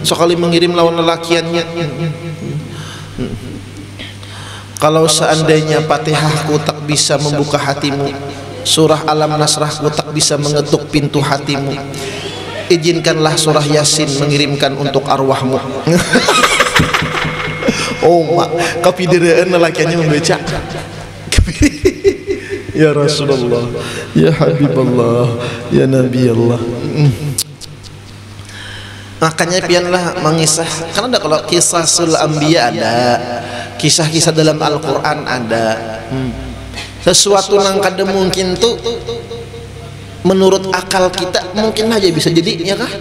sekali mengirim lawan lelakiannya. Kalau seandainya Fatihahku tak bisa membuka hatimu, surah Alam Nasrahku tak bisa mengetuk pintu hatimu, izinkanlah surah Yasin mengirimkan untuk arwahmu. Oh mak, kapideraan lelakiannya membaca. Ya Rasulullah, ya Habibullah, ya Nabi Allah. Makanya pianlah mengisah, karena ada kalau kisah sul anbiya ada, kisah-kisah dalam Al-Quran ada. Sesuatu yang kadang mungkin tuh menurut akal kita mungkin aja bisa jadi, ya kah?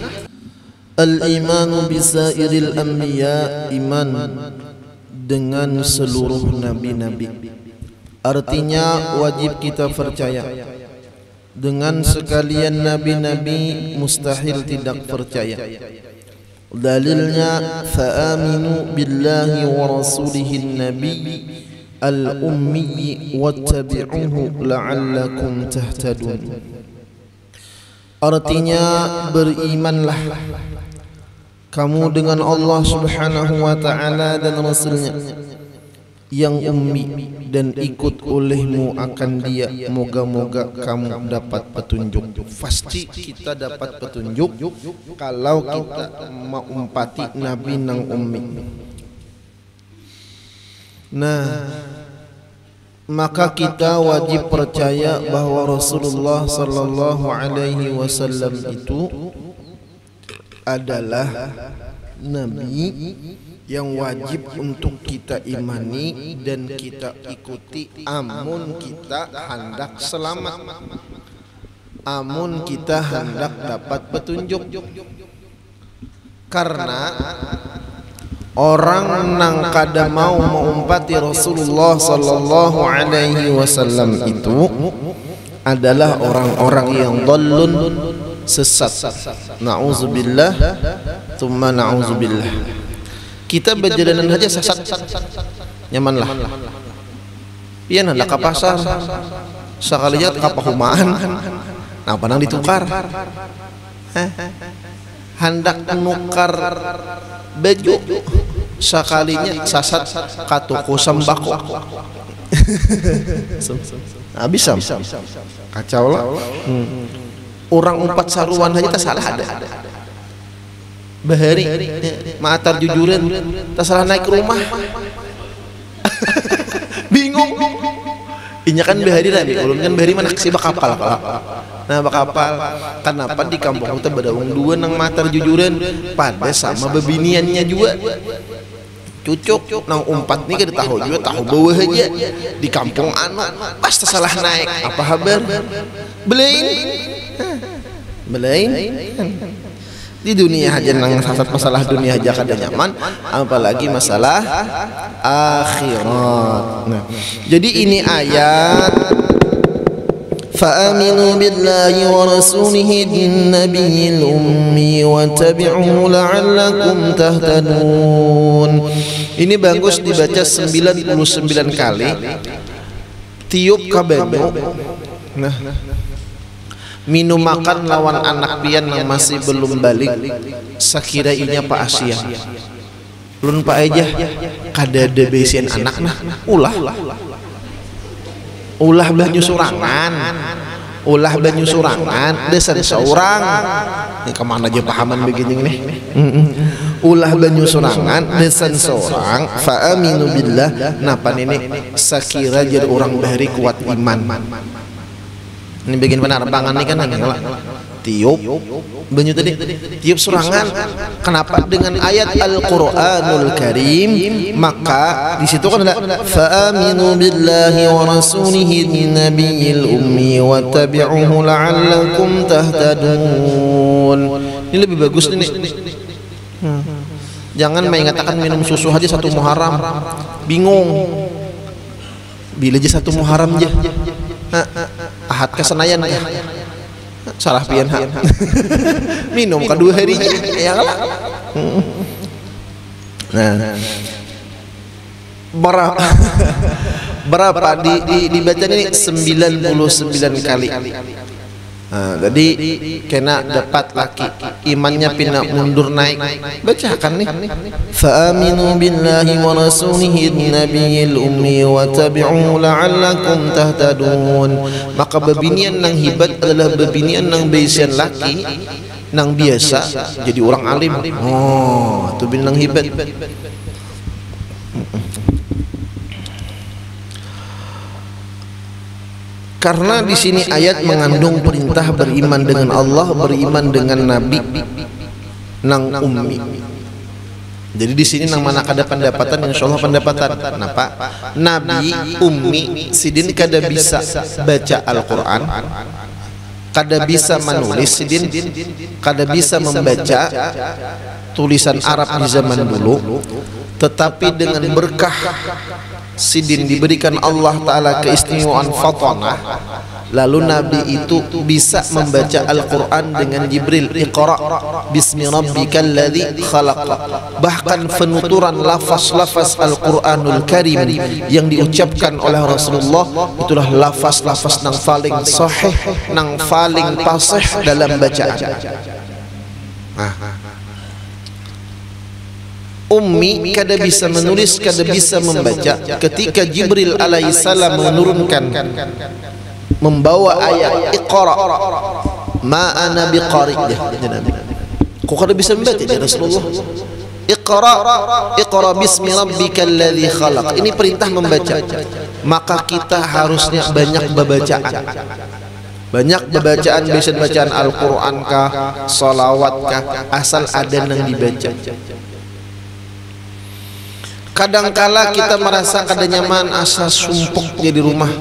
Al-imanu bisairil anbiya, iman dengan seluruh nabi-nabi. Artinya wajib kita percaya. Dengan sekalian nabi-nabi mustahil tidak percaya. Dalilnya fa'aminu billahi wa rasulihin nabi al-ummi wattabi'uhu la'allakum tahtadun. Artinya berimanlah kamu dengan Allah subhanahu wa ta'ala dan Rasulnya yang ummi, dan ikut olehmu akan dia, moga-moga kamu dapat petunjuk. Pasti kita dapat petunjuk kalau kita mengumpati nabi nang ummi. Nah, maka kita wajib percaya bahwa Rasulullah sallallahu alaihi wasallam itu adalah nabi yang wajib untuk kita imani dan kita ikuti, amun kita hendak selamat, amun kita hendak dapat petunjuk. Karena orang nang kada mau mengumpati Rasulullah sallallahu alaihi wasallam itu adalah orang-orang yang dhallun, sesat. Na'udzubillah, tsumma na'udzubillah. Kita berjalanan saja sesat, nyamanlah. Pian hendak ke pasar, sekalinya ke pahumaan, nah panang ditukar. Hendak menukar baju, sekalinya sasat ke toko sembako. Nah, bisa, kacau lah. Orang umpat saruan aja tak salah ada. Bahari maatar jujuran tersalah naik ke rumah. Bingung. Inya kan bahari lah, ulun kan bahari mana sih bakapal. Nah bakapal kenapa di kampung kita badaung dua nang maatar jujuran pada sama bebiniannya juga. Cucuk nang umpat nih kada tahu juga, tahu bawah aja di kampung anak pas tersalah naik. Apa kabar? Belain. Di dunia aja nang sasat masalah dunia aja kada nyaman, apalagi masalah akhirat. Nah, jadi ini ayat fa'aminu billahi wa rasulihi nabiyil ummi wattabi'uhu la'allakum tahtadun. Ini bagus dibaca 99 kali tiup kabemu. Nah, minum makan lawan anak pian yang masih belum balik sekiranya Pak Asia lun Pak aja kada ada besian anak nah ulah banyu surangan desan seorang ini kemana aja pahaman begini nih ulah banyu surangan desan seorang fa'aminu billah napan ini sekira jadi orang bahari kuat iman. Ini bagian penerbangan nih kan tiup banyu tadi tiup surangan. Kenapa dengan ayat Al-Qur'anul Karim? Maka di situ kan ada fa'aminu billahi wa rasulihi nabiyil ummi wattabi'uhu la'allakum tahtadun. Ini lebih bagus nih. Jangan mengatakan minum susu aja satu Muharram bingung bila aja satu Muharram aja ahad ke Senayan ya salah pian minum kedua harinya ya lah. Nah berapa dibaca ini 99 kali Jadi kena dapat laki imannya pina mundur naik. Bacakan nih. Fa aminu billahi wa rasulihi nabiyil ummi wa tabi'u la'allakum tahtadun. Maka babinian nang hibat adalah babinian nang bisian laki nang biasa jadi orang alim. Oh, itu bin nang hibat. Karena di sini ayat mengandung perintah beriman dengan Allah, beriman dengan Nabi, nang ummi. Jadi di sini nang mana kada pendapatan, insyaallah pendapatan. Kenapa? Nabi ummi sidin kada bisa baca Al-Quran, kada bisa menulis sidin, kada bisa membaca tulisan Arab di zaman dulu, tetapi dengan berkah sidin diberikan Allah Ta'ala keistimewaan fatanah, lalu Nabi itu bisa membaca Al-Quran dengan Jibril, Iqra bismi rabbikal ladzi khalaq. Bahkan penuturan lafaz-lafaz Al-Quranul Karim yang diucapkan oleh Rasulullah itulah lafaz-lafaz nang paling sahih, nang paling fasih dalam bacaan. Ummi kada bisa menulis, kada bisa membaca. Ketika Jibril alaihissalam menurunkan membawa ayat Iqra ma ana biqari, kok kada bisa membaca ya Rasulullah? Iqra bismi rabbikal ladzi khalaq. Ini perintah membaca. Maka kita harusnya banyak bacaan. Banyak bacaan, bisa bacaan Al-Quran kah, salawat kah, asal ada yang dibaca. Kadangkala kita merasa kada nyaman, asa sumpuk di rumah,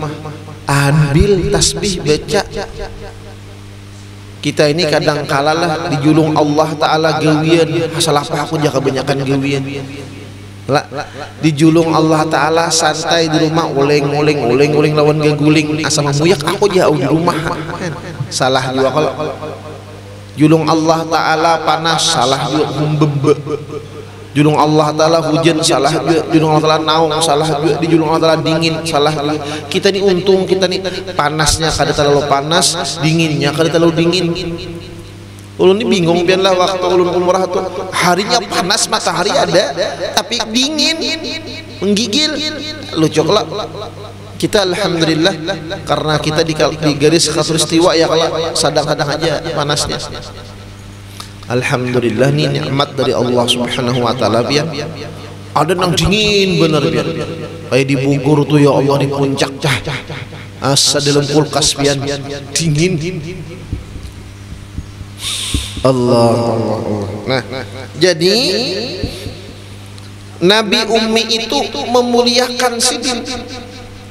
ambil tasbih baca. Kita ini kadangkala lah dijulung Allah Ta'ala gawian, asal apa aku jaga kebanyakan gawian. Dijulung Allah Ta'ala santai di rumah, oleng lawan gaguling, asal memuyak aku jauh di rumah. Salah juga kalau julung Allah Ta'ala panas, salah juga humbebe. Julung Allah Ta'ala hujan, salah juga. Julung Allah Ta'ala naung, salah juga. Di julung Allah Ta'ala dingin, salah juga. Kita ini untung, kita ini panasnya kada terlalu panas, dinginnya kada terlalu dingin. Ulun ini bingung biarlah waktu ulun umrah tuh, harinya panas matahari ada, tapi dingin, menggigil. Lucoklah. Kita alhamdulillah karena kita di garis khatulistiwa ya, kalau sadang-sadang aja panasnya. Alhamdulillah, ini nikmat dari Allah Subhanahu wa Ta'ala. Biar ada nang dingin bener, biar kayak di Bogor tuh ya Allah, di puncak asa dalam kulkas biar dingin. Allah. Nah, jadi Nabi ummi itu memuliakan sidin.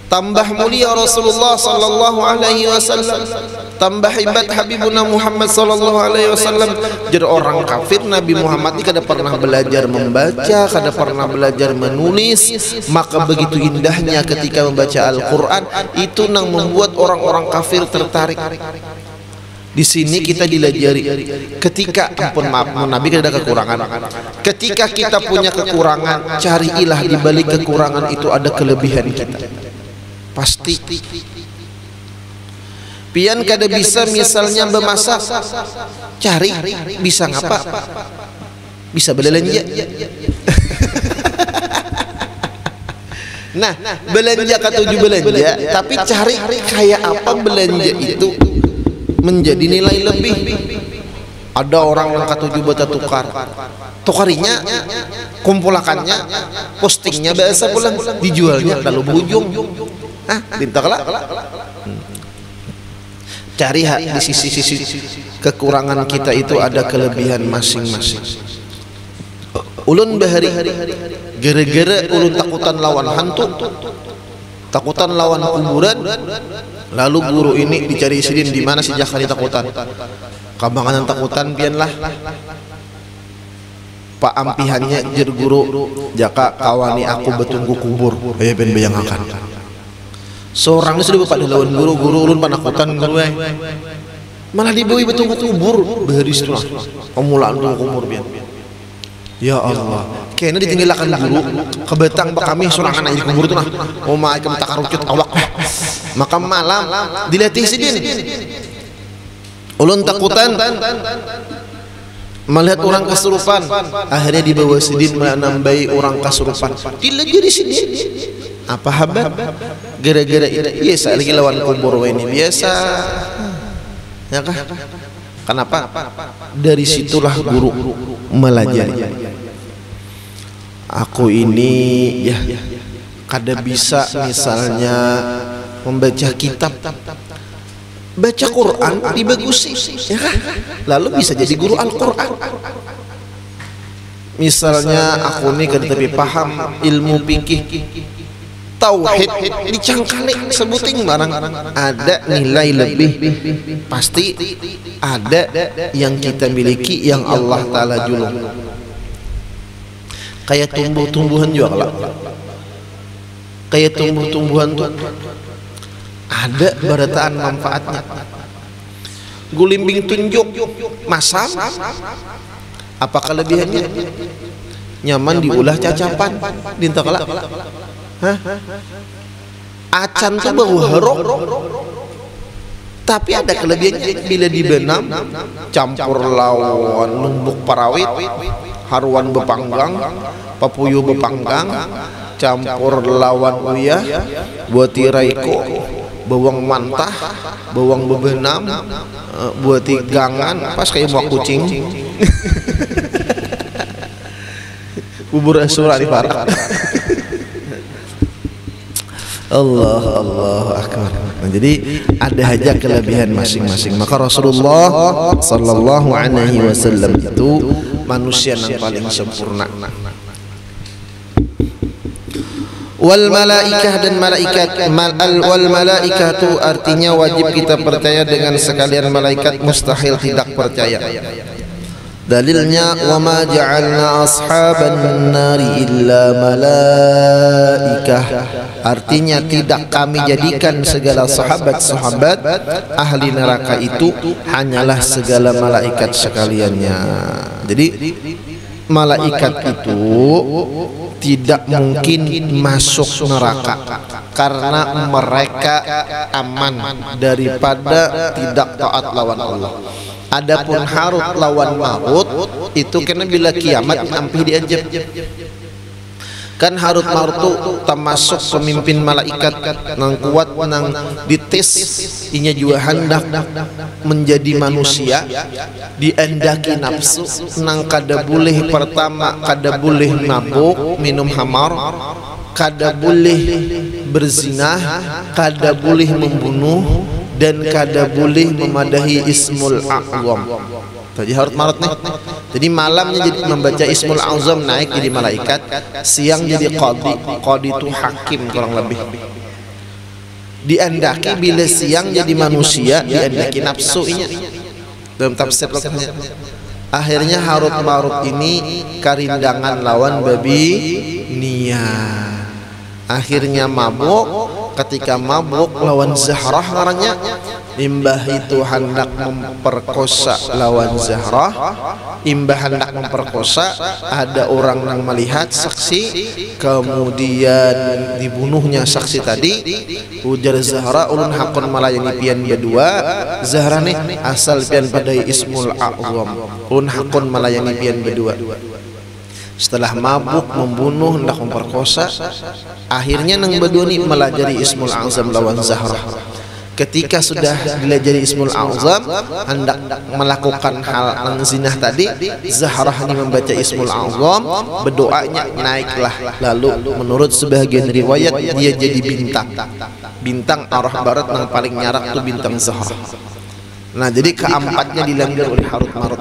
Tambah mulia Rasulullah sallallahu alaihi wasallam, tambah hebat Habibuna Muhammad sallallahu alaihi wasallam. Jadi orang kafir Nabi Muhammad ini kada pernah belajar membaca, kada pernah belajar menulis, maka begitu indahnya ketika membaca Al-Quran itu nang membuat orang-orang kafir tertarik. Di sini kita dilajari ketika, ampun maaf, Nabi kada ada kekurangan. Ketika kita punya kekurangan, carilah di balik kekurangan itu ada kelebihan kita. Pasti. Pian kada bisa misalnya bemasak, cari bisa ngapa? Bisa belanja. Nah, belanja katuju belanja, tapi cari kayak apa belanja itu menjadi nilai lebih. Ada orang yang katuju bata tukarinya, kumpulakannya, postingnya biasa pulang, dijualnya lalu berujung. Dintaklah. Cari di sisi kekurangan kita itu ada kelebihan masing-masing. Ulun bahari gara-gara ulun takutan lawan hantu, takutan lawan kuburan, lalu guru ini dicari sidin di mana sejak hari takutan. Kambangan takutan pianlah. Pak ampihannya jer guru jaka kawani aku betunggu kubur. Aya ben bayangakan. Seorang ini sudah pada lawan guru ulun panakutan guru malah dibawi betunggu kubur beharis tuh pemulaan betunggu kubur pian. Ya Allah, kayaknya ditinggalkan guru kebetang pak kami sorangan aja kubur tuh nah. Oh maik takarucut awak. Maka malam dilatih sidin. Ulun takutan melihat orang kesurupan, akhirnya dibawa sidin menambai orang kesurupan. Dila jadi sidin. Apa habab? Gara-gara itu biasa lagi lawan kubur ini biasa. Ya kah? Kenapa? Dari situlah guru melajari. Aku ini ya kada bisa misalnya membaca kitab, baca Quran dibagusi, ya kan? Lalu bisa jadi guru Al-Quran. Misalnya aku nih kada tapi paham ilmu fikih, tauhid dicangkali sebuting barang, ada nilai lebih, pasti ada yang kita miliki yang Allah Ta'ala julung. Kayak tumbuh-tumbuhan juga lah, kayak tumbuh-tumbuhan tuh ada barataan manfaatnya. Gulimbing tunjuk masam, apa kelebihannya? Nyaman diulah cacapan dintakala. Hah? Acan tuh bau harum, tapi ada kelebihannya bila dibenam campur lawan lumbuk parawit, haruan bepanggang, papuyu bepanggang, campur lawan uyah, buati raiko, bawang mantah, bawang bebenam, buati gangan, pas kayak buah kucing. Bubur asura di parak. Allah akbar. Nah, jadi ada aja kelebihan masing-masing. Maka Rasulullah sallallahu alaihi wasallam itu manusia yang paling sempurna. Wal malaikah dan malaikat, wal malaikatu artinya wajib kita percaya dengan sekalian malaikat, mustahil tidak percaya. Dalilnya wa ma ja'alna ashaban nari illa malaikah, artinya tidak kami jadikan segala sahabat-sahabat ahli neraka itu hanyalah segala malaikat sekaliannya. Jadi malaikat itu tidak mungkin masuk neraka karena mereka aman daripada tidak taat lawan Allah. Adapun Harut lawan Marut itu karena bila kiamat hampir diajab. Kan Harut Marut itu termasuk pemimpin malaikat nang kuat nang dites inya juga hendak menjadi manusia, diendaki nafsu nang kada boleh, pertama kada boleh mabuk minum hamar, kada boleh berzina, kada boleh membunuh, dan kada boleh memadahi Ismul A'zam. Jadi Harut Marut nih. Jadi malamnya jadi membaca Ismul A'zam, naik jadi malaikat, siang jadi qadi. Qadi itu hakim kurang lebih. Diandaki bila siang jadi manusia, diandaki nafsunya. Dalam tafsir lokalnya. Akhirnya Harut Marut ini karindangan lawan babi Nia. Akhirnya mabuk. Ketika mabuk lawan Zahrah ngarannya, imbah itu hendak memperkosa lawan Zahrah, imbah hendak memperkosa, ada orang yang melihat saksi, kemudian dibunuhnya saksi tadi. Ujar Zahra, ulun hakun malayani pian berdua. Zahra nih asal pian pada Ismul A'zam, ulun hakun malayani pian berdua. Setelah mabuk, membunuh, hendak memperkosa, akhirnya nang berdua ni melajari Ismul A'zam lawan Zahrah. Ketika sudah dilajari Ismul A'zam, hendak melakukan hal nang zinah tadi, Zahrah ini membaca Ismul A'zam, berdoanya naiklah. Lalu menurut sebagian riwayat dia jadi bintang. Bintang arah barat yang paling nyarak tuh bintang Zahrah. Nah, jadi keempatnya dilanggar oleh Harut Marut.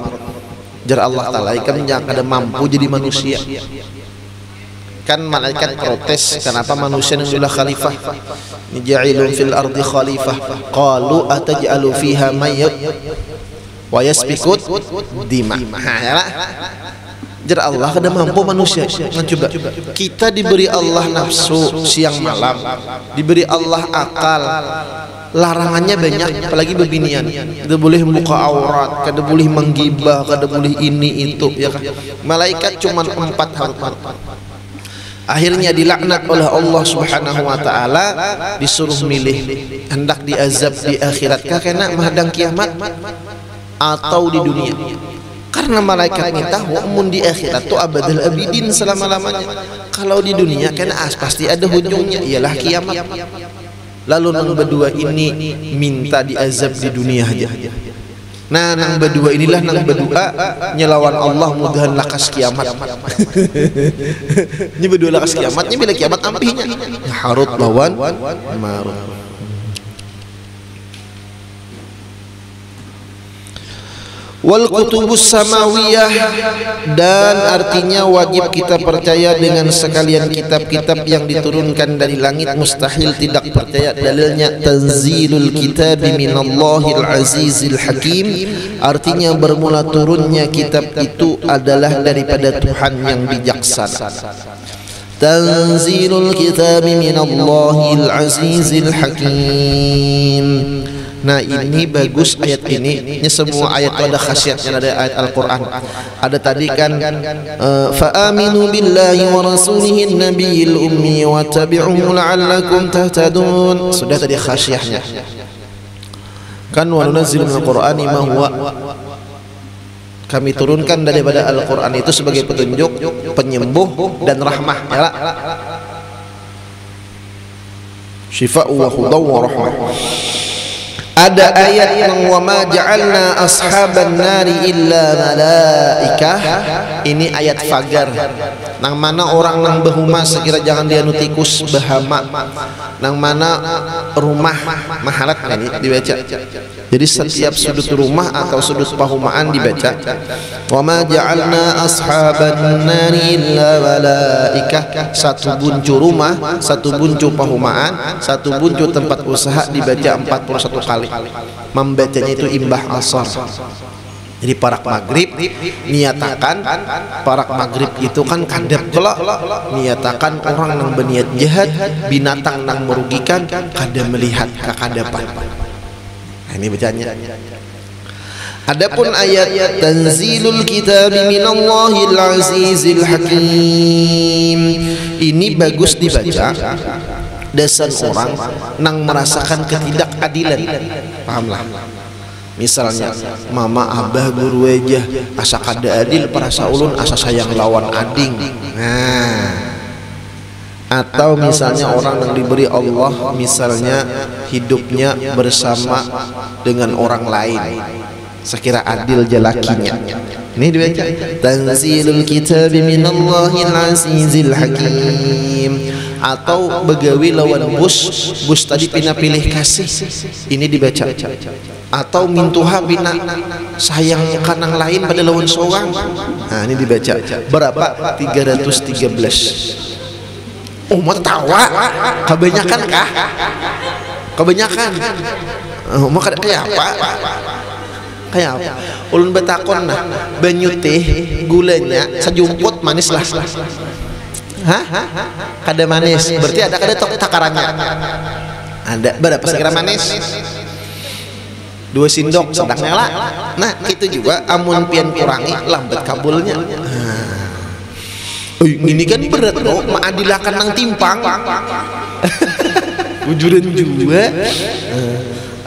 Jar Allah Ta'ala kan yang ada mampu jadi manusia. Kan malaikat protes, kenapa manusia yang sudah khalifah? Ja'ilun fil ardi khalifah. Qalu ataj'alu fiha mayyit wa yasfikut dima. Jar Allah kada mampu manusia. Mencoba. Kita diberi Allah nafsu siang malam, diberi Allah akal. Larangannya banyak, apalagi bebinian. Kada boleh membuka aurat, kada boleh menggibah, kada boleh ini itu, ya kan? Malaikat cuma 4 Harut Marut. Akhirnya dilaknat oleh Allah Subhanahu wa taala, disuruh milih hendak diazab di akhirat kah kena menghadang kiamat atau di dunia. Karena malaikat minta mun di akhirat tu abadul abidin selama-lamanya. Kalau di dunia kan pasti ada hujungnya, ialah kiamat. Lalu nang berdua ini minta diazab di dunia aja. Nah, nang berdua inilah nang berdoa nyelawan Allah mudahan lakas kiamat. Ini berdua lakas kiamatnya bila kiamat ampihnya. Harut lawan marut. Wal kutubus samawiyah, dan artinya wajib kita percaya dengan sekalian kitab-kitab yang diturunkan dari langit. Mustahil tidak percaya dalilnya. Tanzilul kitabi minallahil azizil hakim, artinya bermula turunnya kitab itu adalah daripada Tuhan yang bijaksana. Tanzilul kitabi minallahil azizil hakim. Nah, ini bagus ayat ini. Ini semua ayat itu ada khasiatnya, ada ayat Al-Quran. Ada tadi kan fa'aminu billahi wa rasulihin nabiyil ummi wa tabi'uhu la'allakum tahtadun. Sudah tadi khasiatnya. Kan wa nunazzilu minal Qur'ani ma huwa, kami turunkan daripada Al-Quran itu sebagai petunjuk, penyembuh dan rahmah, ya. Syifa'u wa hudaw wa rahmah. Ada ayat yang wa ma ja'alna ashaban nari illa malaikah. Ini ayat fagar. Nang mana orang nang behuma sekira jangan dia nutikus behama. Nang mana rumah mahalat ini dibaca. Jadi setiap sudut rumah atau sudut pahumaan dibaca. Wa ma ja'alna ashaban nari illa malaikah. Satu buncu rumah, satu buncu pahumaan, satu buncu tempat usaha dibaca 41 kali. Membacanya itu imbah asar. Jadi parak maghrib niatakan, parak maghrib itu kan kadep kelak, niatakan orang nang berniat jahat, binatang nang merugikan kada melihat kekadapan. Nah, ini bacanya. Adapun ayat tanzilul kitabi minallahil azizil hakim, ini bagus dibaca. Dasar orang nang merasakan ketidakadilan, pahamlah. Misalnya mama abah guru wajah asa kada adil parasa ulun asa sayang lawan ading. Nah, atau misalnya orang yang diberi Allah misalnya hidupnya bersama dengan orang lain sekira adil jalakinya. Ini dibaca tanzilul kitabi minallahil azizil hakim. Atau begawi lawan bus tadi pina pilih kasih, ini dibaca. Atau mintuha pina sayang kanang lain pada lawan seorang, nah ini dibaca. Berapa? 313. Umat tawa kebanyakan kah? Kebanyakan. Maka kayak apa? Kayak apa? Ulun betakon nah banyu teh gulanya sejumput manis lah. Hah? Kada manis. Berarti ada kada takarannya. Ada berapa sekira manis? 2 sendok sedang nyala. Nah, itu juga amun pian kurangi lambat kabulnya. Ini kan berat loh, maadilakan nang timpang. Bujuran juga.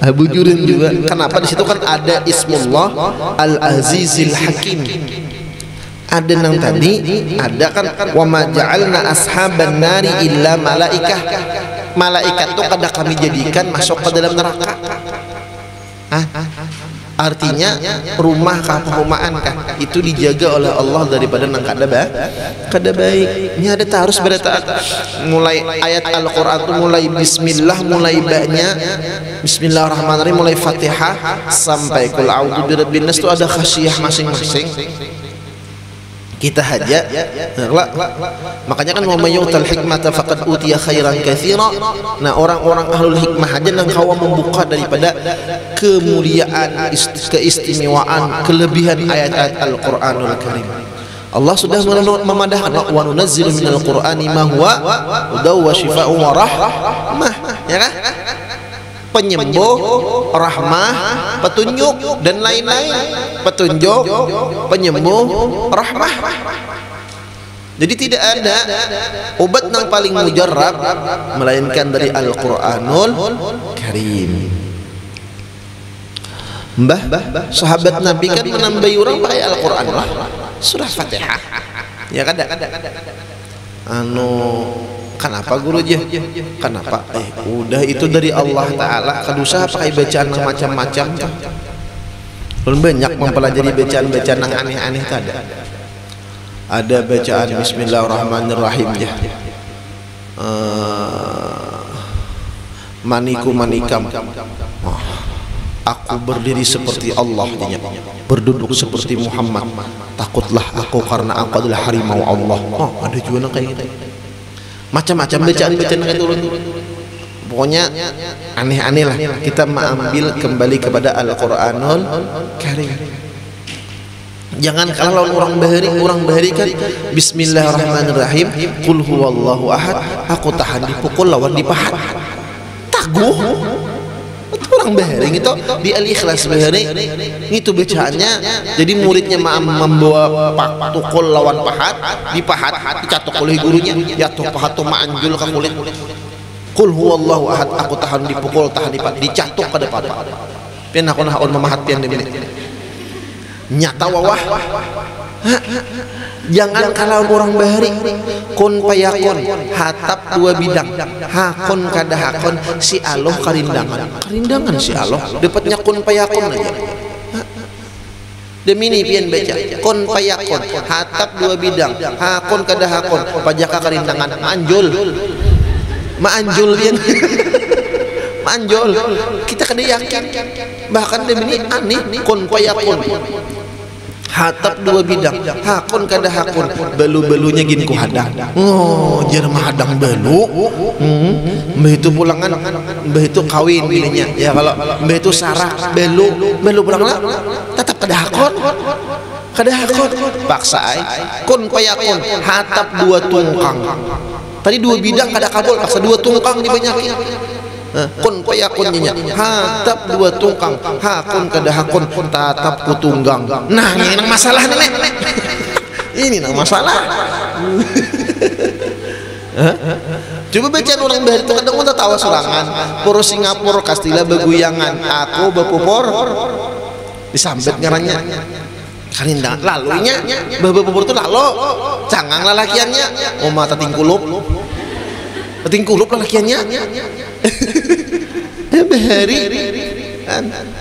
Bujuran juga. Kenapa di situ kan ada Ismullah Al-Azizil Hakim. Ada nang tadi ada kan wa ma ja'alna ashaban nari illa malaikah. Malaikat itu kada kami jadikan masuk ke dalam neraka. Artinya rumah keperumahan kah itu dijaga oleh Allah daripada nang kada baik. Ini ada harus bertaat. Mulai ayat Al-Qur'an itu mulai bismillah, mulai ba-nya bismillahirrahmanirrahim, mulai Fatihah sampai qul a'udzu birabbin nas itu ada khasyah masing-masing. Kita haja makanya kan wa mayyutal hikmata faqad utiya khairan katsira. Nah, orang-orang ahlul hikmah aja nang kawa membuka daripada kemuliaan, keistimewaan, kelebihan ayat-ayat Al-Qur'anul Karim. Allah sudah memadahkan wa nunazzilu minal Qur'ani ma huwa hudaw wa syifaa'un wa rahmah, ya kan? Penyembuh, rahmah, petunjuk dan lain-lain. Petunjuk, penyembuh, rahmah. Jadi tidak ada obat yang paling mujarrab melainkan dari Al-Qur'anul Karim. Mbah sahabat Nabi kan menambahi orang pakai Al-Qur'an lah, surah Fatihah. Ya kada. Kenapa guru aja? Kenapa? Udah itu dari Allah Ta'ala. Kadusah pakai bacaan yang macam-macam. Belum banyak mempelajari bacaan-bacaan yang aneh-aneh tadi. Ada bacaan Bismillahirrahmanirrahim ya. Maniku manikam. Aku berdiri seperti Allah, berduduk seperti Muhammad. Takutlah aku karena aku adalah harimau Allah. Ada juga kayak gitu. Macam-macam bacaan-bacaan kayak turun. Pokoknya aneh-aneh lah. Kita mengambil kembali kepada Al-Qur'anul Karim. Jangan kalau orang bahari kan Bismillahirrahmanirrahim, qul huwallahu ahad, aku tahan dipukul lawan dipahat. Taguh. Orang bahari itu di Al-Ikhlas bahari itu bacaannya. Jadi muridnya membawa tukul lawan pahat, dipahat, dicatok oleh gurunya, jatuh pahat tuh manjul ke kulit. Qul huwallahu ahad, aku tahan dipukul, tahan dipahat, dicatok ke depan. Pian aku naon memahat pian di menit. Nyata wawah. Jangan kalau orang bahari kun payakon hatap dua bidang hakon kada hakon si Allah karindangan si Allah dapatnya kun payakon aja. Demi ini pian baca kun payakon hatap dua bidang hakon kada hakon pajaka karindangan manjul pian manjul kita kada yakin bahkan demi ini aneh kun payakon hatap dua bidang hakun kada hakun belu-belunya gin ku hadang. Jar mahadang belu. Mbah itu pulangan, mbah itu kawin pilihnya. Ya kalau mbah itu sarah belu pulangan tetap kada hakun. Paksa ai kun payakun hatap dua tungkang. Tadi dua bidang kada kabul, paksa dua tungkang dibanyakin. Kun payakunnya hatap dua tungkang hakun kada hakun tatap kutunggang. Nah ini nang masalah nih ini nang masalah. Coba bacaan orang bahari itu kadang kita tawa surangan puro Singapura kastila beguyangan aku bepupor disambet ngarannya karinda lalunya bepupor itu lalu cangang lalakiannya mata tingkulup lalakiannya bahari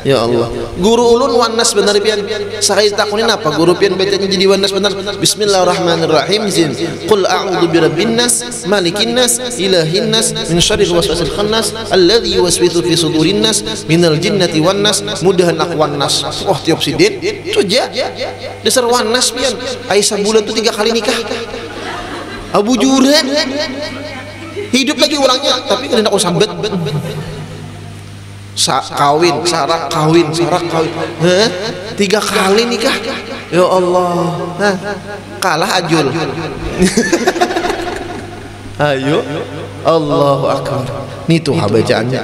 ya Allah. Guru ulun wanas benar pian sakit takunin apa guru pian bacanya jadi wanas benar. Bismillahirrahmanirrahim zin qul a'udzu birabbin nas malikin nas ilahin nas min syarril waswasil khannas alladzi yuwaswisu fi sudurin nas minal jinnati wan nas mudahan akwan nas. Tiap sidin cuja dasar wanas pian Aisyah bulan tuh 3 kali nikah Abu Juran hidup lagi orangnya tapi kada nak sambet kawin sarak kawin 3 kali nikah ya Allah. Kalah ajul ayo Allahu akbar nih tuh bacaannya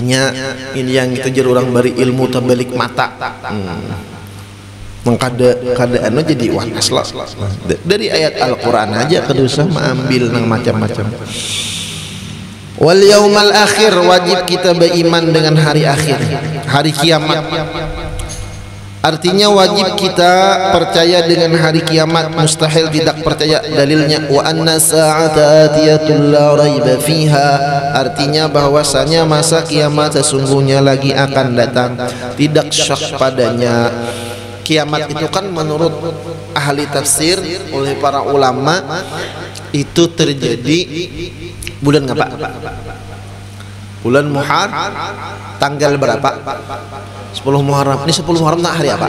nya ini yang kita jar orang bari ilmu tabalik mata kada jadi wanas lah dari ayat Al-Qur'an aja kada usah mengambil nang macam-macam. Wal yaumal akhir wajib kita beriman dengan hari akhir, hari kiamat. Artinya wajib kita percaya dengan hari kiamat, mustahil tidak percaya. Dalilnya wa anna sa'ata atiyatun la raiba fiha, artinya bahwasanya masa kiamat sesungguhnya lagi akan datang, tidak syak padanya. Kiamat itu kan menurut ahli tafsir oleh para ulama itu terjadi bulan apa? Bulan Muharram tanggal berapa? 10 Muharram. Ini 10 Muharram tak hari apa?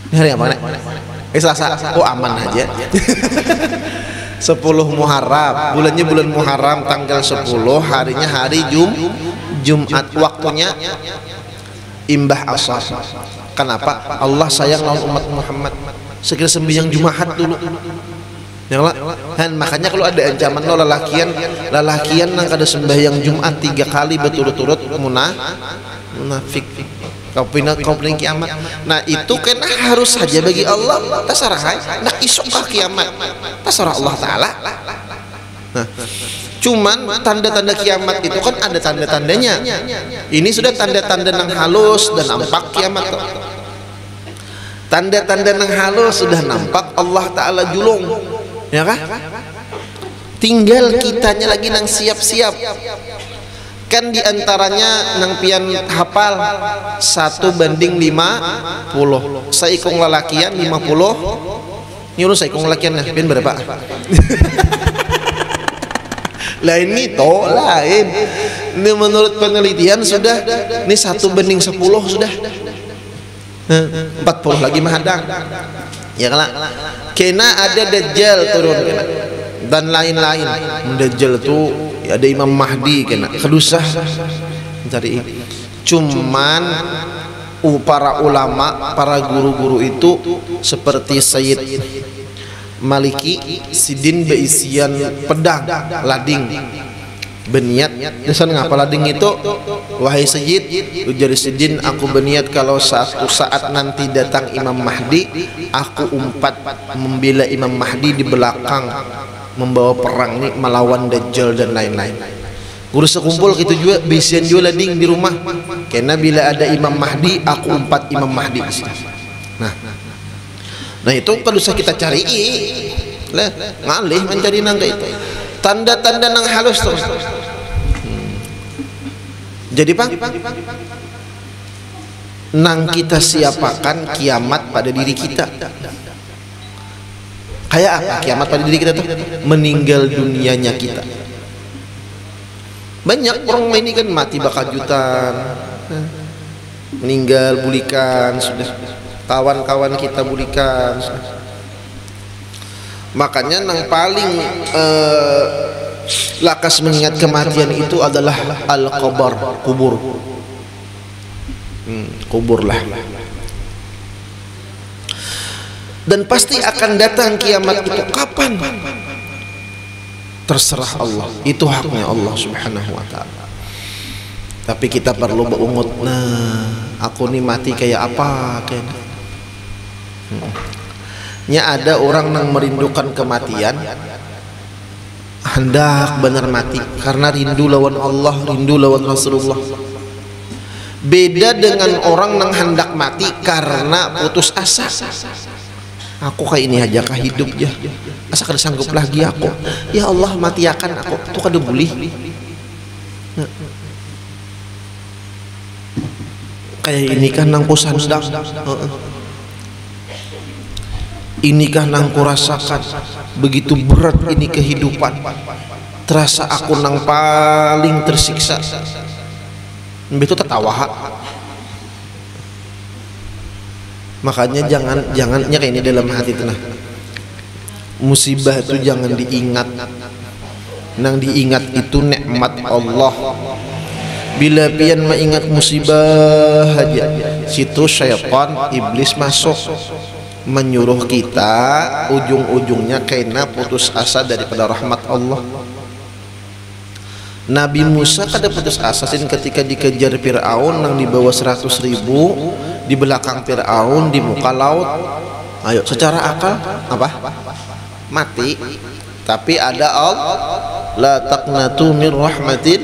Ini hari apa nek? Selasa. Oh aman aja. 10 Muharram. Bulannya bulan Muharram tanggal 10, harinya hari Jumat, waktunya imbah asar. Kenapa? Allah sayang lawan umat Muhammad. Segera sembahyang Jumat dulu. Ya kan makanya kalau ada ancaman lo lalakian nang kada sembahyang Jumat 3 kali berturut-turut munafik kau pinang kiamat. Nah itu kan harus saja bagi Allah tasarah. Nah isuk kiamat tasarah Allah Ta'ala. Nah Cuman tanda-tanda kiamat itu kan ada tanda-tandanya. Ini sudah tanda-tanda nang halus dan nampak kiamat. Tanda-tanda nang halus sudah nampak Allah Ta'ala julung, ya kan? Tinggal kitanya lagi nang siap-siap. Kan diantaranya nang pian hafal 1:50. Saikung lalakian 50. Nyuruh saikung lalakian pian berapa? Lain itu lain. Ini menurut penelitian sudah ini 1:10 sudah. 40 lagi mahadang. Ya kan? Kena ada Dajjal turun kena. Dan lain-lain. Dajjal itu ada Imam Mahdi kena. Kedusah cari. Cuman para ulama, para guru-guru itu seperti Sayyid Maliki Sidin beisian pedang lading berniat desan ngapa lading itu, wahai Sayyid, ujar Sidin, aku berniat kalau satu saat nanti datang Imam Mahdi, aku umpat membela Imam Mahdi di belakang, membawa perang ini melawan Dajjal dan lain-lain. Guru sekumpul gitu juga beisian juga lading di rumah, karena bila ada Imam Mahdi aku umpat Imam Mahdi. Nah itu kalau usah kita cari lah, ngalih mencari nangka itu tanda-tanda nang halus terus. Jadi Pak, nang kita siapakan kiamat pada diri kita. Kayak apa kiamat pada diri kita tuh? Meninggal dunianya kita. Banyak orang ini kan mati bakajutan, meninggal bulikan sudah. Kawan-kawan kita bulikan. Makanya yang paling lakas mengingat kematian itu adalah al-qabr, kubur. Kuburlah. Dan pasti akan datang kiamat itu kapan? Terserah Allah. Itu haknya Allah Subhanahu wa taala. Tapi kita perlu beungut, nah aku nih mati kayak apa kayaknya. Ada orang yang merindukan kematian, hendak benar mati karena rindu lawan Allah, rindu lawan Rasulullah. Beda dengan orang yang hendak mati karena putus asa. Aku kayak ini aja kah hidup ya, asa kada sanggup lagi aku, ya Allah mati akan aku tuh kada boleh. Kayak ini kan nang ku sandang, inikah nang ku rasakan, begitu berat ini kehidupan, terasa aku nang paling tersiksa. Itu tertawa. Makanya jangannya kayak ini dalam hati tenang. Musibah itu jangan diingat, nang diingat itu nikmat Allah. Bila pian mengingat musibah aja, situ syaitan iblis masuk menyuruh kita ujung-ujungnya kena putus asa daripada rahmat Allah. Nabi Musa kada putus asa ketika dikejar Fir'aun yang dibawa 100.000 di belakang Fir'aun di muka laut. Ayo secara akal apa? Mati. Tapi ada Allah, la taqnatu min rahmatin.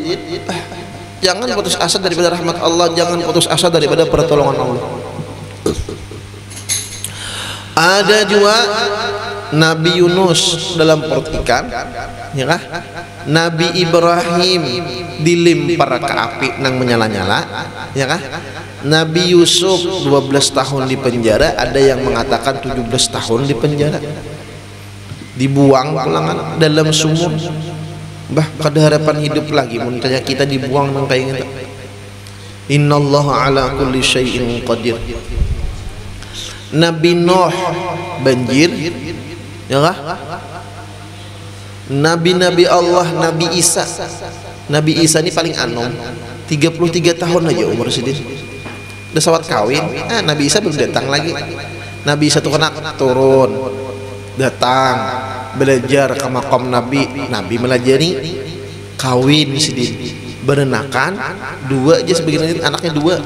Jangan putus asa daripada rahmat Allah, jangan putus asa daripada pertolongan Allah. Ada juga Nabi Yunus dalam perut ikan, ya kah? Nabi Ibrahim dilempar ke api nang menyala-nyala, ya kah? Nabi Yusuf 12 tahun di penjara, ada yang mengatakan 17 tahun di penjara. Dibuang pulangan dalam sumur. Bah kada harapan hidup lagi mun tanya kita dibuang nang kayak gitu. Innallaha ala kulli syai'in qadir. Nabi Nuh banjir, ya kah? Nabi-nabi Allah, Nabi Isa. Nabi Isa ini paling anom, 33 tahun aja umur sedih. Udah sawat kawin, Nabi Isa belum datang lagi. Nabi Isa tuh kena turun, datang, belajar ke makam Nabi, Nabi melajari, kawin sedih, berenakan, 2 aja sebagian anaknya 2.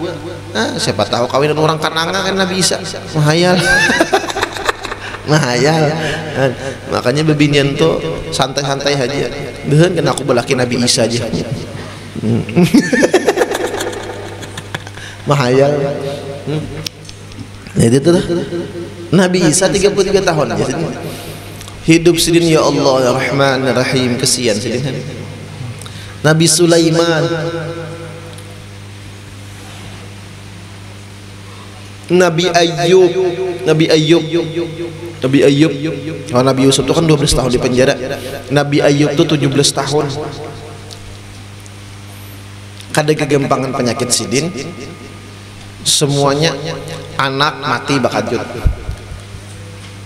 Siapa tahu kawinan orang Kananga kan Nabi Isa, mahayal. Mahayal. Makanya bebinian tuh santai-santai aja. Deuheun kan aku belaki Nabi Isa aja. Mahayal. Nah itu tuh Nabi Isa 33 tahun aja. Hidup sidin ya Allah ya Rahman ya Rahim, kesian sidin. Nabi Sulaiman, Nabi Ayub, Nabi Ayub, Nabi Ayub. Oh, Nabi Yusuf itu kan 12 tahun di penjara. Nabi Ayub itu 17 tahun. Kada kegempangan penyakit sidin, semuanya anak mati bakajut,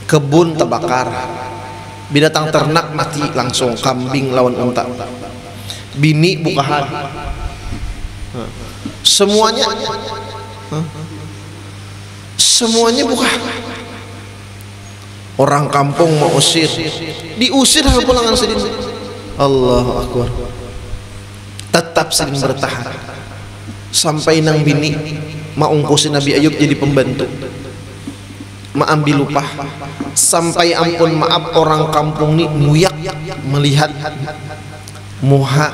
kebun terbakar, binatang ternak mati langsung, kambing lawan unta, bini bukahan, semuanya buka. Orang kampung mau usir, diusir hal pulangan sidin. Allahu Akbar. Tetap sidin bertahan sampai nang bini maungkusin Nabi Ayub jadi pembantu, ambil upah, sampai ampun maaf orang kampung ini muyak melihat muha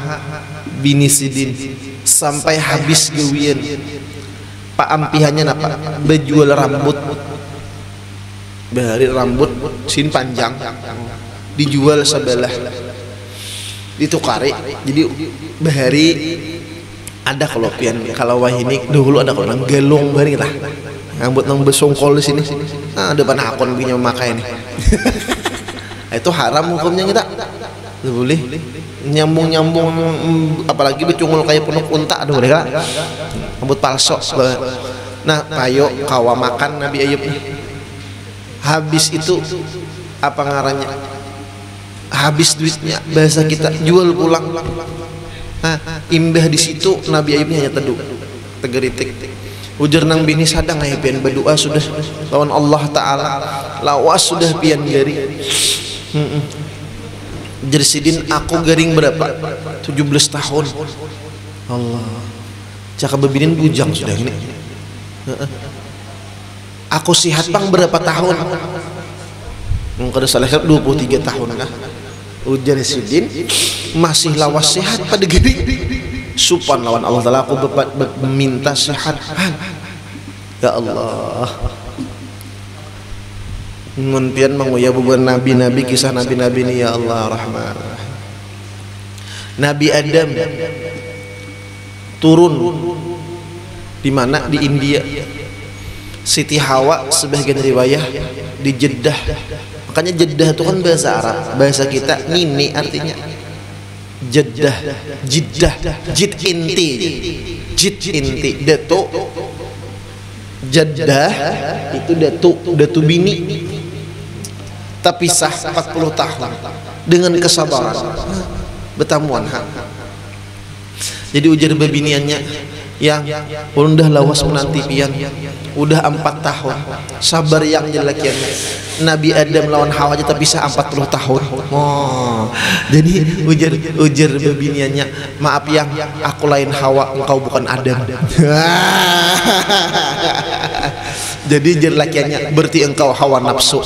bini sidin sampai habis gawian. Pak ampihannya napa bejual rambut, bahari rambut sin panjang dijual sebelah ditukari. Jadi bahari ada kalau pian kalau wahini dulu ada kalau nang gelong bahari kita rambut nang besongkol di sini. Nah depan akun punya memakai nih. Itu haram hukumnya kita. Tidak boleh nyambung apalagi becungul kayak penuh unta, aduh mereka rambut palsu. Nah payo kawa makan Nabi Ayub habis itu apa ngarannya, habis duitnya bahasa kita jual pulang. Nah, imbah di situ Nabi Ayub hanya teduh tegeritik ujar nang bini sadang aya pian berdoa sudah lawan Allah Ta'ala lawas sudah pian gari. Jersidin aku garing berapa 17 tahun. Allah cakap bebinin bujang sudah ini. Aku sihat pang berapa tahun? Kada salah 23 tahun kah? Ujar sidin masih lawas sehat pada gini. Supan lawan Allah Ta'ala aku meminta sehat. Ya Allah, nguntian menguya bubuhan nabi-nabi, kisah nabi-nabi ini ya Allah Rahman. Nabi Adam turun di mana? Di India. Siti Hawa sebagian riwayah di Jeddah. Makanya Jeddah itu kan bahasa Arab, bahasa kita nini artinya Jeddah, Jiddah, Jid inti, Jid inti, Dato, Jeddah itu Datu bini. Tapi sah 40 tahun dengan kesabaran betamuan hak. Jadi ujar bebiniannya yang udah lawas menanti pian udah 4 tahun sabar yang jeleknya. Nabi Adam lawan Hawa aja tapi bisa 40 tahun. Oh, jadi ujar bebiniannya, maaf yang aku lain Hawa, engkau bukan Adam. Jadi jelakiannya berarti engkau hawa nafsu.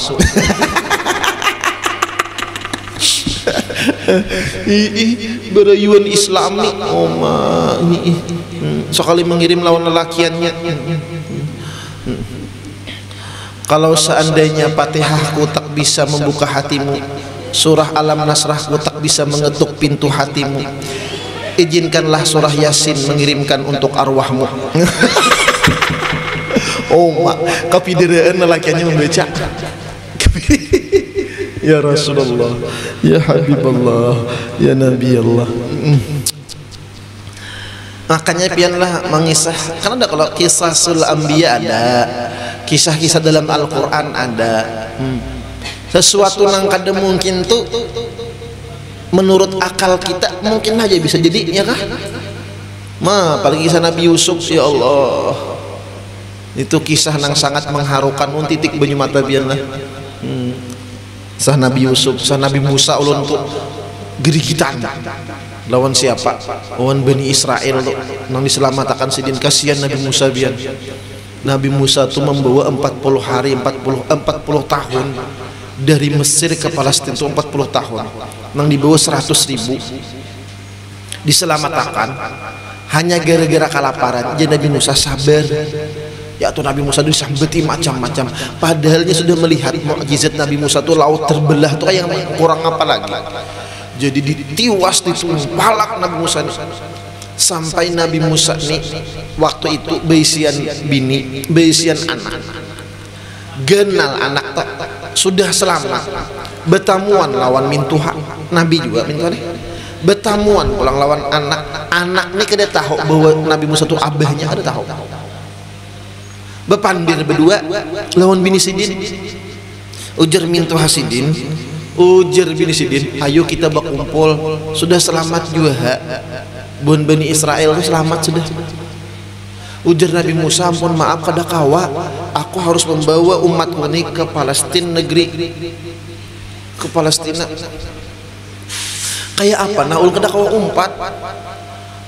Berayuan Islami ini sekali mengirim lawan lelakiannya. Kalau seandainya Fatihahku tak bisa membuka hatimu, surah Alam Nasrahku tak bisa mengetuk pintu hatimu, izinkanlah surah Yasin mengirimkan untuk arwahmu. Oh mak, kapideraan lelakiannya membaca. Ya Rasulullah, ya Habibullah, ya Nabi Allah. Makanya pianlah mengisah, karena ada kalau kisah sul anbiya ada, kisah-kisah dalam Al-Quran ada. Sesuatu yang kada mungkin tuh menurut akal kita mungkin aja bisa jadi, ya kah? Apalagi kisah Nabi Yusuf, ya Allah, itu kisah yang sangat mengharukan. Titik banyu mata pianlah. Sah Nabi Yusuf, sah Nabi Musa ulun tuh gerigitan lawan siapa? Lawan Bani Israel tuh nang diselamatkan sidin. Kasihan Nabi Musa bian. Nabi Musa tuh membawa 40 hari 40 tahun dari Mesir ke Palestina tuh 40 tahun. nang dibawa 100.000 diselamatkan hanya gara-gara kelaparan. Jadi Nabi Musa sabar. Ya tuh Nabi Musa disambeti macam-macam. Padahal dia sudah melihat mukjizat Nabi Musa tuh laut terbelah tuh yang kurang apa lagi. Jadi ditiwas ditumpalak Nabi Musa nih. Sampai Nabi Musa nih waktu itu beisian bini, beisian anak. Genal anak tak sudah selamat. Betamuan lawan mintuha. Nabi juga mintuha nih. Betamuan pulang lawan anak nih kada tahu bahwa Nabi Musa tuh abahnya, ada tahu. Bepandir berdua lawan bini Sidin. Ujar mintuha Sidin, ujar bini Sidin, ayo kita berkumpul, sudah selamat juga Bun Bani Israel itu selamat sudah. Ujar Nabi Musa, ampun maaf kada kawa, aku harus membawa umat ini ke Palestina negeri, ke Palestina. Kayak apa? Nah ul kada kawa umpat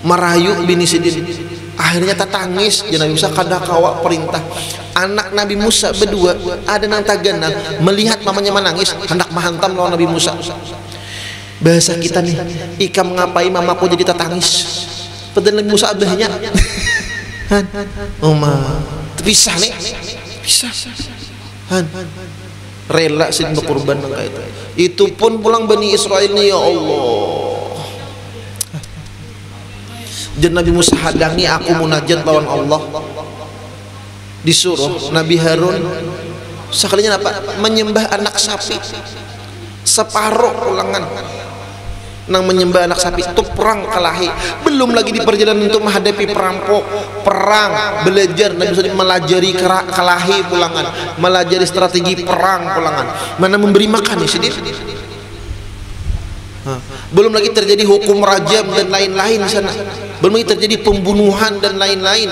merayu bini Sidin. Akhirnya tatangis dan Nabi Musa kada kawa perintah. Anak Nabi Musa berdua ada nang tagana melihat mamanya menangis hendak menghantam lawan Nabi Musa. Bahasa kita nih, ika mengapai mamaku jadi tatangis. Padahal Nabi Musa abahnya. Oma terpisah nih, pisah. Rela sih berkorban kayak itu. Itu pun pulang Bani Israel nih, ya Allah. Dan Nabi Musa hadangi aku munajat lawan Allah. Disuruh Nabi Harun sekalinya apa? Menyembah anak sapi. Separuh ulangan nang menyembah anak sapi itu perang kalahi. Belum lagi di perjalanan untuk menghadapi perampok, perang, belajar Nabi Musa melajari kalahi pulangan, melajari strategi perang pulangan. Mana memberi makan ya sedih. Belum lagi terjadi hukum rajam dan lain-lain di sana. Belum lagi terjadi pembunuhan dan lain-lain.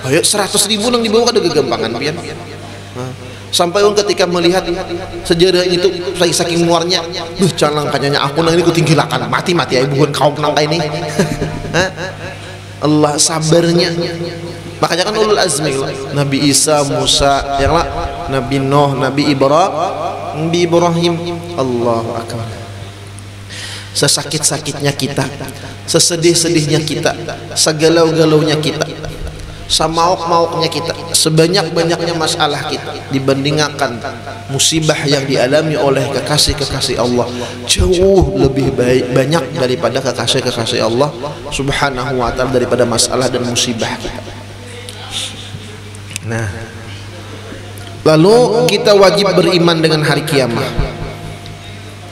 Ayo 100.000 yang dibawa ada kegampangan pian. Sampai ketika melihat sejarah itu saking muarnya, calang kanyanya aku nang ini kutinggilakan mati ayo bukan kaum nang ini. Allah sabarnya. Makanya kan ulul azmi Nabi Isa, Musa, yang lah Nabi Nuh, Nabi Ibrahim. Allahu akbar. Sesakit-sakitnya kita, sesedih-sedihnya kita, segalau-galaunya kita, semauk-mauknya kita, sebanyak-banyaknya masalah kita dibandingkan musibah yang dialami oleh kekasih-kekasih Allah jauh lebih banyak daripada kekasih-kekasih Allah subhanahu wa ta'ala, daripada masalah dan musibah kita. Nah, lalu kita wajib beriman dengan hari kiamat.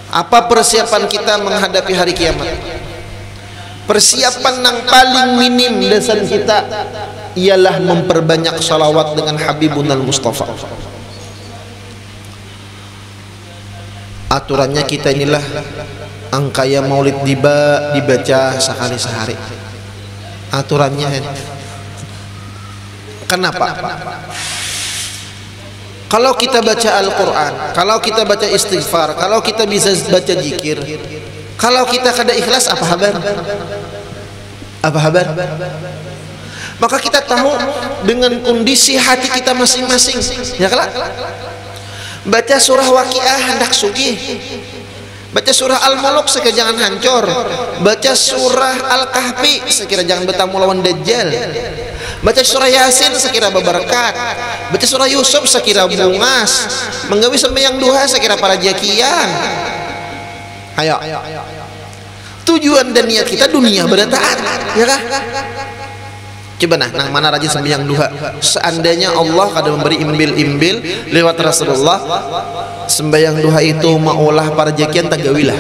Apa persiapan kita menghadapi hari kiamat? Persiapan yang paling minim dasar kita ialah memperbanyak salawat dengan Habibunal Mustafa. Aturannya kita inilah angkaya maulid dibaca sekali sehari. Aturannya kenapa? Kalau kita baca Al-Quran, kalau kita baca istighfar, kalau kita bisa baca zikir, kalau kita kada ikhlas, apa kabar? Apa kabar? Maka kita tahu dengan kondisi hati kita masing-masing, ya kan? Baca surah Waqiah hendak sugih, baca surah Al-Muluk sekira jangan hancur, baca surah Al-Kahfi sekira jangan bertamu lawan Dajjal, baca surah Yasin sekira berberkat, baca surah Yusuf sekira bungas, menggawi sembahyang duha sekira para jakian. Ayo, tujuan dan niat kita dunia bertaat, ya kah? Coba nang mana rajin sembahyang duha. Seandainya Allah kada memberi imbil-imbil lewat Rasulullah, sembahyang duha itu maulah para jakian tagawilah.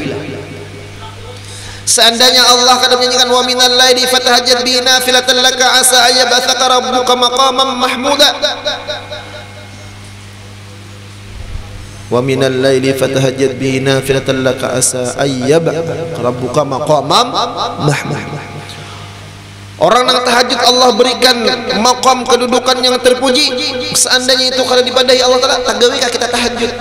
Seandainya Allah kada menyanyikan wa minal laili fatahajjat bihi nafilatan laka asa ayyabathaka rabbuka maqaman mahmuda. Wa minal laili fatahajjat bihi nafilatan laka asa ayyabathaka rabbuka maqaman mahmuda. Orang yang tahajud Allah berikan maqam kedudukan yang terpuji. Seandainya itu kalau dibadahi Allah Ta'ala, tagawikah kita tahajud?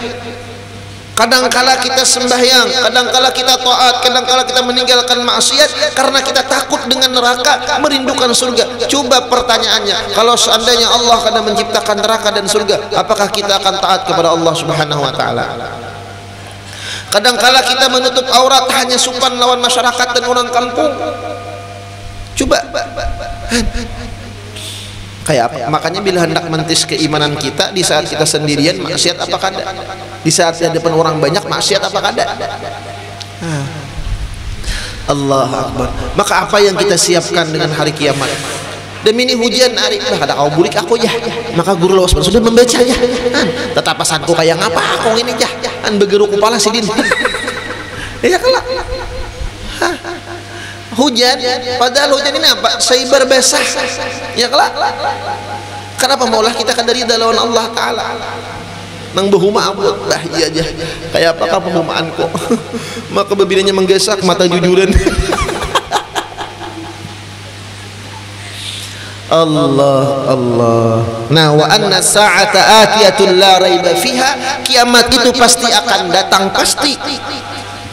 Kadangkala kita sembahyang, kadangkala kita taat, kadangkala kita meninggalkan maksiat karena kita takut dengan neraka, merindukan surga. Coba pertanyaannya, kalau seandainya Allah akan menciptakan neraka dan surga, apakah kita akan taat kepada Allah Subhanahu wa taala? Kadangkala kita menutup aurat hanya supan lawan masyarakat dan orang kampung. Coba kayak apa? Makanya bila hendak mentis keimanan kita di saat kita sendirian, maksiat apa kada? Di saat di depan orang banyak, maksiat apa kada? Allah Akbar. Maka apa yang kita siapkan dengan hari kiamat? Demi ini hujan hari lah ada kau bulik aku ya. Maka guru lawas sudah membaca ya. Tetap pesanku kayak ngapa aku ini ya. An begeru kepala sidin. Ya kelak. Hujan, padahal hujan ini apa? Seibar basah. Ya kelak. Kenapa maulah kita kadari lawan Allah Taala? Nang behuma abot bah iya aja. Kayak apakah pehumaanku? Maka bibirnya menggesak, mata jujuran. Allah. Nah, wa anna sa'ata atiyatun la raiba fiha, kiamat itu pasti akan datang pasti.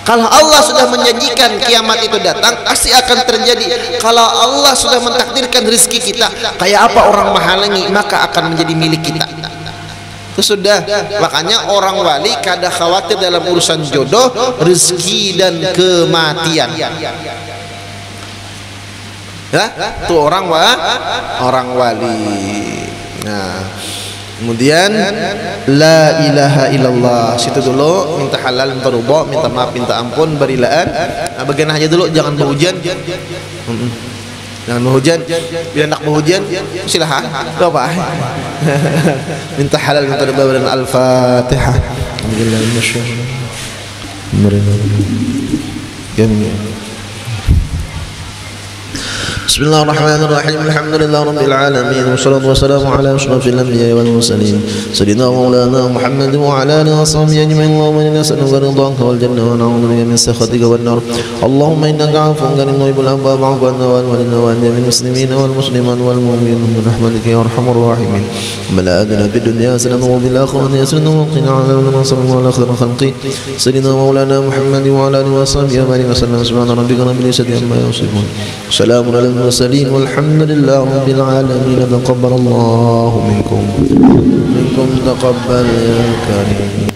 Kalau Allah sudah menjanjikan kiamat itu datang, pasti akan terjadi. Kalau Allah sudah mentakdirkan rezeki kita, kayak apa orang menghalangi, maka akan menjadi milik kita. Itu sudah. Makanya orang wali kada khawatir dalam urusan jodoh, rezeki dan kematian. Ya, itu orang wali. Nah, kemudian la ilaha illallah. Situ dulu minta halal, minta rubah, minta maaf, minta ampun, berilaan. Nah, bagian aja dulu, jangan berhujan. Jangan berhujan. Bila nak berhujan, silahkan. Apa? Minta halal, minta rubah dan Al-Fatihah. Bismillahirrahmanirrahim. Alhamdulillah rabbil alamin. Wassalatu wassalamu ala asyrafil anbiya'i wal mursalin. Sayyidina Maulana Muhammad wa ala alihi washabbihi ajma'in. Allahumma inna nas'aluka ridhaka wal jannah wa na'udzu bika min sakhatika wan nar. Allahumma innaka 'afuwwun karimun tuhibbul 'afwa fa'fu 'anna wal walidina wal jami'il muslimina wal muslimat wal mu'minin bi rahmatika ya arhamar rahimin. Rabbana atina fid dunya hasanatan wa fil akhirati hasanatan wa qina 'adzaban nar. Sallallahu ala khairin khalqi Sayyidina Maulana Muhammad wa ala alihi washabbihi wa sallam. Subhana rabbika rabbil izzati amma yasifun. Salamun ala المرسلين والحمد لله رب العالمين. تقبل الله منكم تقبل يا كريم.